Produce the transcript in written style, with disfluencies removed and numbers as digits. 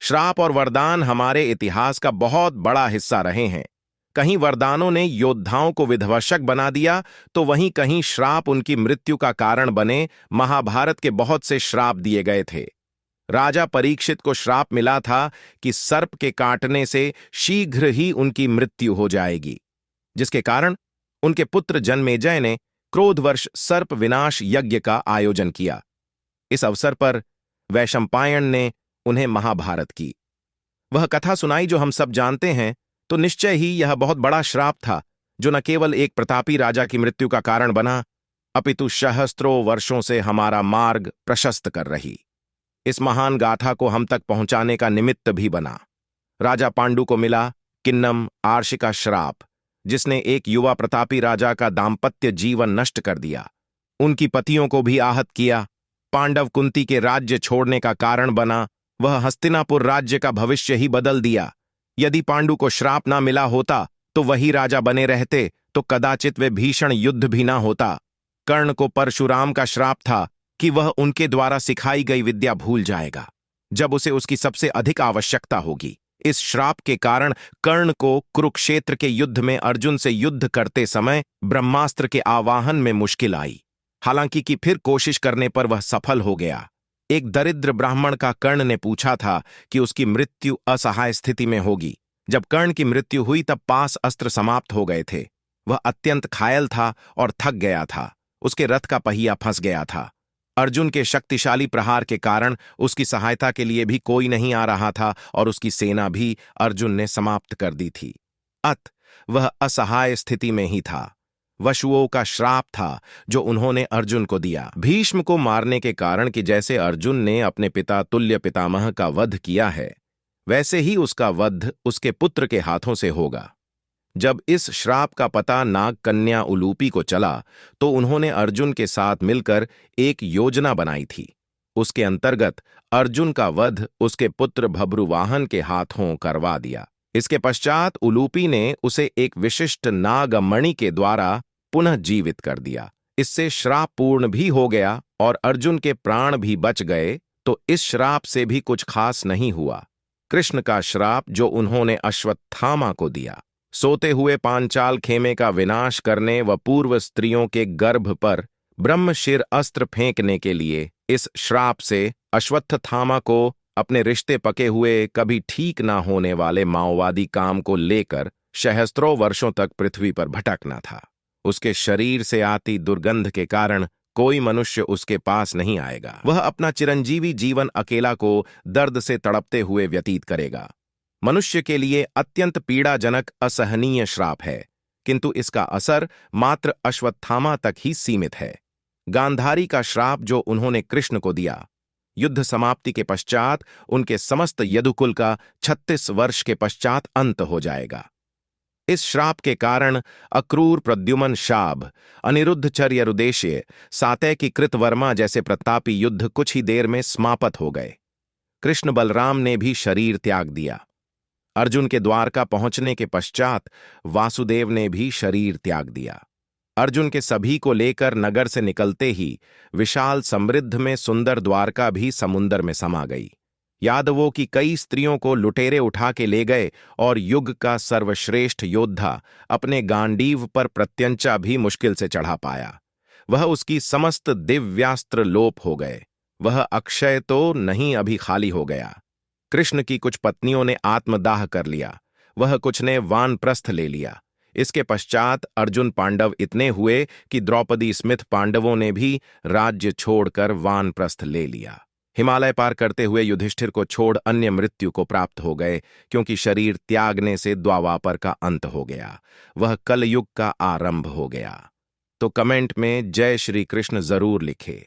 श्राप और वरदान हमारे इतिहास का बहुत बड़ा हिस्सा रहे हैं। कहीं वरदानों ने योद्धाओं को विध्वंसक बना दिया, तो वहीं कहीं श्राप उनकी मृत्यु का कारण बने। महाभारत के बहुत से श्राप दिए गए थे। राजा परीक्षित को श्राप मिला था कि सर्प के काटने से शीघ्र ही उनकी मृत्यु हो जाएगी, जिसके कारण उनके पुत्र जन्मेजय ने क्रोधवर्ष सर्प विनाश यज्ञ का आयोजन किया। इस अवसर पर वैशंपायन ने उन्हें महाभारत की वह कथा सुनाई जो हम सब जानते हैं। तो निश्चय ही यह बहुत बड़ा श्राप था, जो न केवल एक प्रतापी राजा की मृत्यु का कारण बना, अपितु सहस्त्रों वर्षों से हमारा मार्ग प्रशस्त कर रही इस महान गाथा को हम तक पहुंचाने का निमित्त भी बना। राजा पांडु को मिला किन्नम आर्षि का श्राप, जिसने एक युवा प्रतापी राजा का दाम्पत्य जीवन नष्ट कर दिया, उनकी पतियों को भी आहत किया। पांडव कुंती के राज्य छोड़ने का कारण बना। वह हस्तिनापुर राज्य का भविष्य ही बदल दिया। यदि पांडु को श्राप ना मिला होता तो वही राजा बने रहते, तो कदाचित वे भीषण युद्ध भी ना होता। कर्ण को परशुराम का श्राप था कि वह उनके द्वारा सिखाई गई विद्या भूल जाएगा जब उसे उसकी सबसे अधिक आवश्यकता होगी। इस श्राप के कारण कर्ण को कुरुक्षेत्र के युद्ध में अर्जुन से युद्ध करते समय ब्रह्मास्त्र के आवाहन में मुश्किल आई, हालांकि कि फिर कोशिश करने पर वह सफल हो गया। एक दरिद्र ब्राह्मण का कर्ण ने पूछा था कि उसकी मृत्यु असहाय स्थिति में होगी। जब कर्ण की मृत्यु हुई तब पास अस्त्र समाप्त हो गए थे। वह अत्यंत घायल था और थक गया था। उसके रथ का पहिया फंस गया था। अर्जुन के शक्तिशाली प्रहार के कारण उसकी सहायता के लिए भी कोई नहीं आ रहा था और उसकी सेना भी अर्जुन ने समाप्त कर दी थी। वह असहाय स्थिति में ही था। वशुओं का श्राप था जो उन्होंने अर्जुन को दिया, भीष्म को मारने के कारण कि जैसे अर्जुन ने अपने पिता तुल्य पितामह का वध किया है, वैसे ही उसका वध उसके पुत्र के हाथों से होगा। जब इस श्राप का पता नाग कन्या उलूपी को चला तो उन्होंने अर्जुन के साथ मिलकर एक योजना बनाई थी। उसके अंतर्गत अर्जुन का वध उसके पुत्र भब्रुवाहन के हाथों करवा दिया। इसके पश्चात उलूपी ने उसे एक विशिष्ट नागमणि के द्वारा पुनः जीवित कर दिया। इससे श्राप पूर्ण भी हो गया और अर्जुन के प्राण भी बच गए। तो इस श्राप से भी कुछ खास नहीं हुआ। कृष्ण का श्राप जो उन्होंने अश्वत्थामा को दिया, सोते हुए पांचाल खेमे का विनाश करने व पूर्व स्त्रियों के गर्भ पर ब्रह्मशिर अस्त्र फेंकने के लिए, इस श्राप से अश्वत्थामा को अपने रिश्ते पके हुए कभी ठीक ना होने वाले माओवादी काम को लेकर सहस्त्रों वर्षों तक पृथ्वी पर भटकना था। उसके शरीर से आती दुर्गंध के कारण कोई मनुष्य उसके पास नहीं आएगा। वह अपना चिरंजीवी जीवन अकेला को दर्द से तड़पते हुए व्यतीत करेगा। मनुष्य के लिए अत्यंत पीड़ाजनक असहनीय श्राप है, किंतु इसका असर मात्र अश्वत्थामा तक ही सीमित है। गांधारी का श्राप जो उन्होंने कृष्ण को दिया, युद्ध समाप्ति के पश्चात उनके समस्त यदुकुल का 36 वर्ष के पश्चात अंत हो जाएगा। इस श्राप के कारण अक्रूर, प्रद्युमन, शाभ, अनिरुद्धचर्य, रुदेश्य, सातय कृतवर्मा जैसे प्रतापी युद्ध कुछ ही देर में समाप्त हो गए। कृष्ण बलराम ने भी शरीर त्याग दिया। अर्जुन के द्वारका पहुंचने के पश्चात वासुदेव ने भी शरीर त्याग दिया। अर्जुन के सभी को लेकर नगर से निकलते ही विशाल समृद्ध में सुंदर द्वारका भी समुंदर में समा गई। यादवों की कई स्त्रियों को लुटेरे उठा के ले गए और युग का सर्वश्रेष्ठ योद्धा अपने गांडीव पर प्रत्यंचा भी मुश्किल से चढ़ा पाया। वह उसकी समस्त दिव्यास्त्र लोप हो गए। वह अक्षय तो नहीं, अभी खाली हो गया। कृष्ण की कुछ पत्नियों ने आत्मदाह कर लिया, वह कुछ ने वानप्रस्थ ले लिया। इसके पश्चात अर्जुन पांडव इतने हुए कि द्रौपदी स्मिथ पांडवों ने भी राज्य छोड़कर वानप्रस्थ ले लिया। हिमालय पार करते हुए युधिष्ठिर को छोड़ अन्य मृत्यु को प्राप्त हो गए, क्योंकि शरीर त्यागने से द्वावापर का अंत हो गया। वह कलयुग का आरंभ हो गया। तो कमेंट में जय श्री कृष्ण जरूर लिखे।